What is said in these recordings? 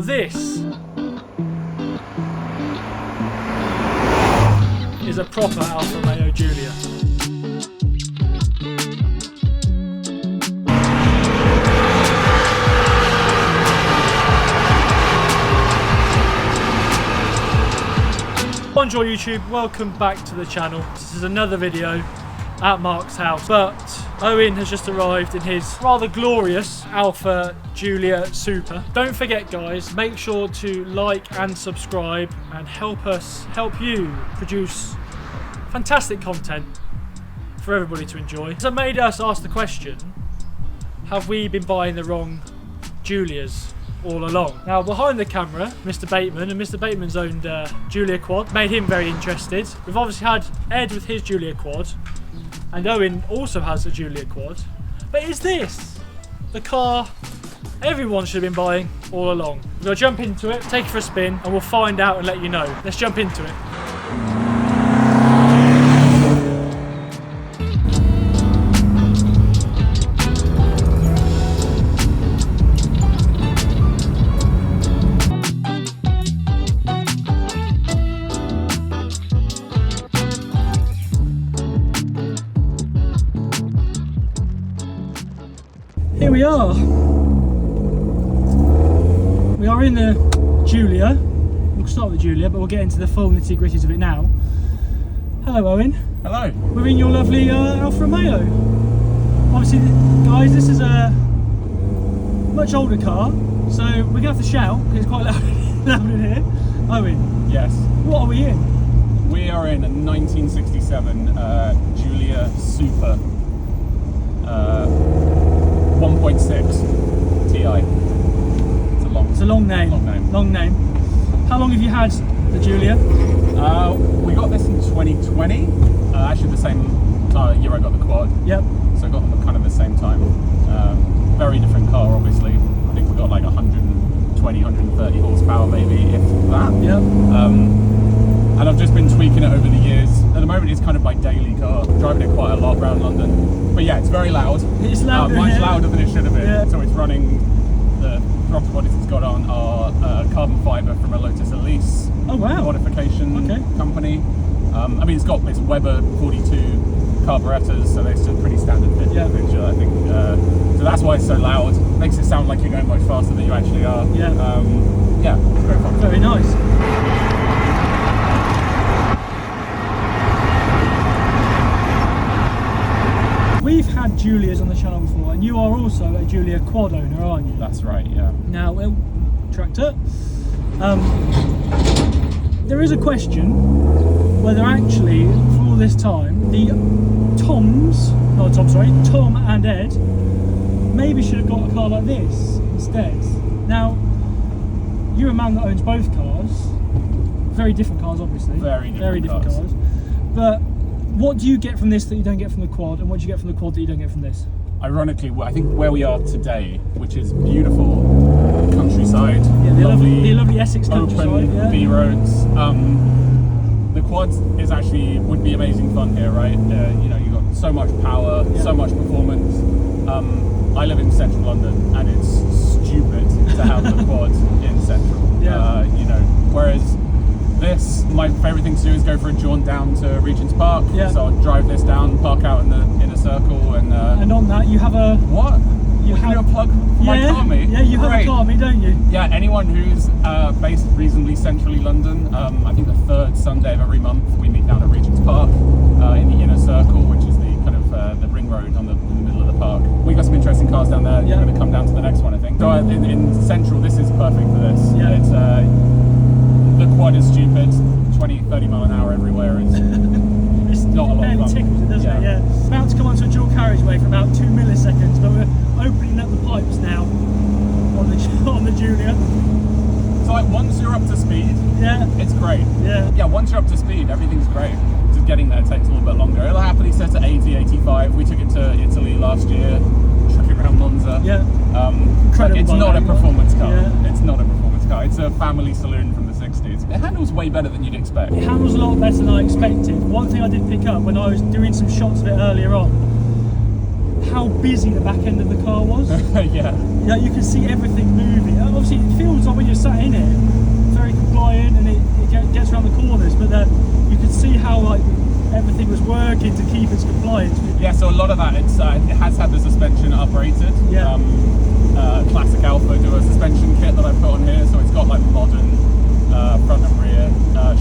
Now this is a proper Alfa Romeo Giulia. Bonjour YouTube, welcome back to the channel. This is another video at Mark's house, but Owen has just arrived in his rather glorious Alfa Giulia Super. Don't forget guys, make sure to like and subscribe and help you produce fantastic content for everybody to enjoy. So it made us ask the question, have we been buying the wrong Giulias all along? Now behind the camera, Mr. Bateman, and Mr. Bateman's owned Giulia quad, made him very interested. We've obviously had Ed with his Giulia quad, and Owen also has a Giulia quad. But is this the car everyone should have been buying all along? We're going to jump into it, take it for a spin, and we'll find out and let you know. Let's jump into it. Here we are. We are in the Giulia. We'll start with the Giulia, but we'll get into the full nitty gritties of it now. Hello Owen. Hello. We're in your lovely Alfa Romeo. Obviously guys, this is a much older car, so we're going to have to shout because it's quite loud in here. Owen. Yes. What are we in? We are in a 1967 Giulia Super 1.6 Ti. It's a long name. Long name. How long have you had the Giulia? We got this in 2020. Actually the same year I got the quad. Yep. So I got them at kind of the same time. Very different car obviously. I think we got like 120, 130 horsepower maybe, if that. Yep. And I've just been tweaking it over the years. At the moment it's kind of my daily car. I'm driving it quite a lot around London. But yeah, it's very loud. It's louder. Much louder than it should have been. Yeah. So it's running, the throttle bodies it's got on are carbon fibre from a Lotus Elise modification company. I mean it's got this Weber 42 carburetors, so they're still pretty standard fit in the picture, I think. So that's why it's so loud. Makes it sound like you're going much faster than you actually are. Yeah. Yeah, it's very fun. Very nice. We've had Giulias on the channel before, and you are also a Giulia quad owner, aren't you? That's right, yeah. Now, tractor. There is a question whether actually, for all this time, the Tom and Ed maybe should have got a car like this instead. Now, you're a man that owns both cars. Very different cars, obviously. Very different cars. But what do you get from this that you don't get from the quad, and what do you get from the quad that you don't get from this? Ironically, I think where we are today, which is beautiful countryside, yeah, the lovely Essex countryside, open B roads. The quad is would be amazing fun here, right? You know, you've got so much power, so much performance. I live in central London, and it's stupid to have the quad in central. Yeah. You know, whereas this, my favourite thing to do is go for a jaunt down to Regent's Park. Yeah. So I'll drive this down, park out in a circle, and on that you have a You have a plug for my car meet? Yeah, you have a car meet, don't you? Yeah, anyone who's based reasonably centrally London, I think the third Sunday of every month we meet down at Regent's Park in the inner circle, which is the kind of the ring road in the middle of the park. We got some interesting cars down there. You're going to come down to the next one, I think. So in central, this is perfect for this. Yeah. It's the quad is stupid. 20-30 mile an hour everywhere is it's not a lot of fun. Tickles it, doesn't it? Yeah. About to come onto a dual carriageway for about 2 milliseconds, but we're opening up the pipes now on the Giulia. So like once you're up to speed, it's great. Yeah, once you're up to speed, everything's great. Just getting there takes a little bit longer. It'll happily set at 80, 85. We took it to Italy last year, took it around Monza. Yeah. It's not a performance car. Yeah. It's not a performance car. It's a family saloon from the 60s. It handles way better than you'd expect. It handles a lot better than I expected. One thing I did pick up when I was doing some shots of it earlier on, how busy the back end of the car was. Yeah. Yeah, you can see everything moving. Obviously, it feels like when you're sat in it, very compliant, and it gets around the corners. But you can see how like everything was working to keep its compliance. Yeah. So a lot of that, it has had the suspension uprated. Yeah. Classic Alfa do a suspension kit that I put on here, so it's got like modern front and rear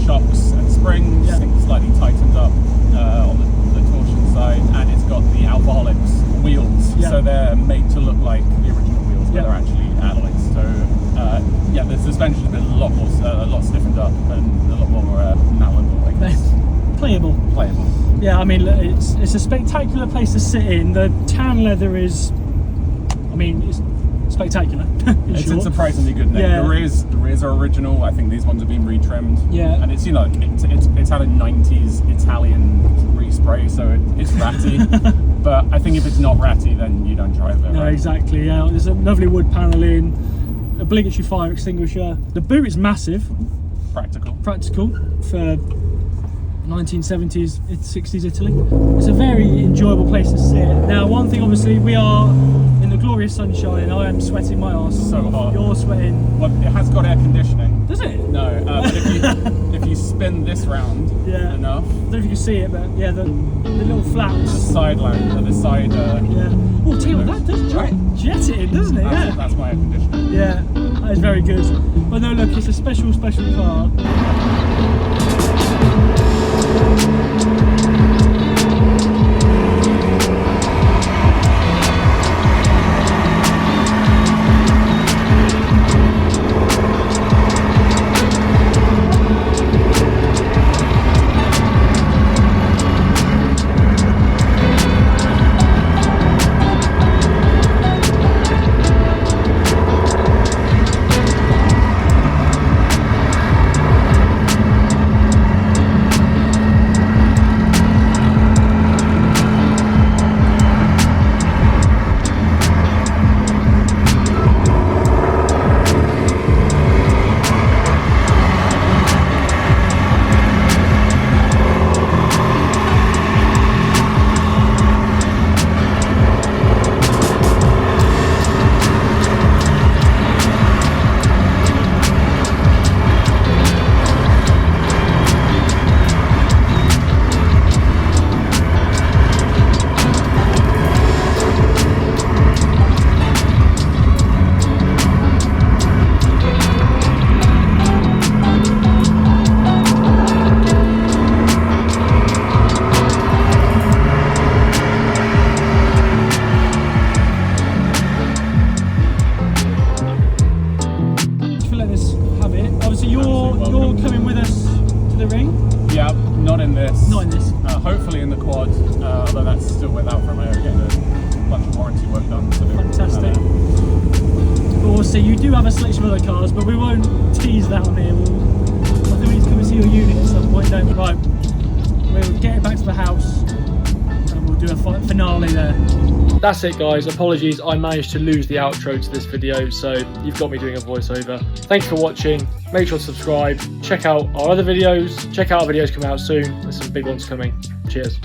shocks and springs. Yeah. I think slightly tightened up on the torsion side, and it's got the Alfaholics wheels, Yeah. so they're made to look like the original wheels, but Yeah. they're actually alloys. So yeah, the suspension's been a lot stiffened up and a lot more malleable, I guess. Playable. Yeah, I mean, it's a spectacular place to sit in. The tan leather is, I mean, it's spectacular. It's a surprisingly good neck. Yeah. The rears are original. I think these ones have been retrimmed. Yeah. And it's, you know, it's had a 90s Italian respray, so it's ratty. But I think if it's not ratty, then you don't drive it. No, right? exactly. Yeah, there's a lovely wood paneling, obligatory fire extinguisher. The boot is massive, Practical. for 1970s, 60s Italy. It's a very enjoyable place to sit. Now, one thing, obviously, we are in the glorious sunshine, and I am sweating my arse. So hot. You're sweating. Well, it has got air conditioning. Does it? No, but if you spin this round Yeah. enough, I don't know if you can see it, but yeah, the little the flaps. side lamp, the side. Yeah. Oh, tell you what, that does jet it in, doesn't it? Yeah. That's my air conditioning. Yeah, that is very good. But no, look, it's a special car. You're coming with us to the ring? Yeah, not in this. Not in this. Hopefully in the quad, although that's still with Alfa Romeo getting a bunch of warranty work done. So fantastic. But we'll see. You do have a selection of other cars, but we won't tease that on here. I think we need to come and see your unit at some point, don't we? Right. We'll get it back to the house and we'll do a finale there. That's it, guys. Apologies, I managed to lose the outro to this video, so you've got me doing a voiceover. Thanks for watching. Make sure to subscribe. Check out our other videos. Check out our videos coming out soon. There's some big ones coming. Cheers.